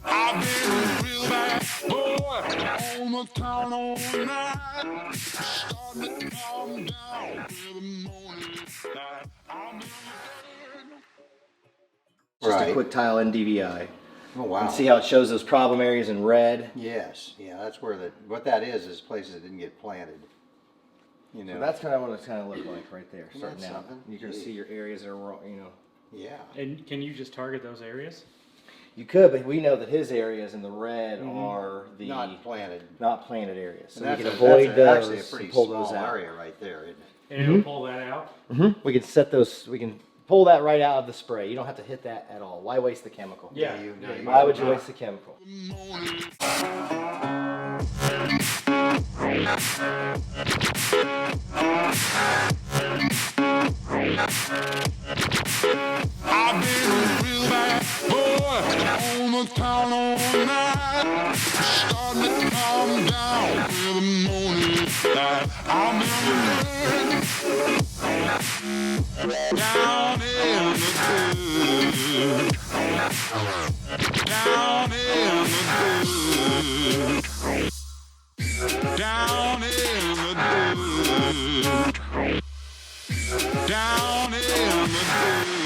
I've been a real bad boy on the town all night. Starting to calm down with the morning light. I've been Just a Right. quick tile NDVI. Oh, wow. And see how it shows those problem areas in red? Yes, yeah, that's where what that is places that didn't get planted. You know. So that's kind of what it's kind of look like right there, Isn't starting that out. something? You can Gee. see your areas that are wrong, you know. Yeah. And can you just target those areas? You could, but we know that his areas in the red are the Not planted. not planted areas. So And we that's can a- avoid that's those actually a pretty and pull small those out. area right there, isn't it? And it'll pull that out? We can set those, we can pull that right out of the spray. You don't have to hit that at all. Why waste the chemical? Yeah. Why would you waste the chemical? I've been a real bad boy on the town all night. Starting to calm down with the morning light. I've been down in the dirt. Down in the dirt. Down in the dirt. Down in the dirt.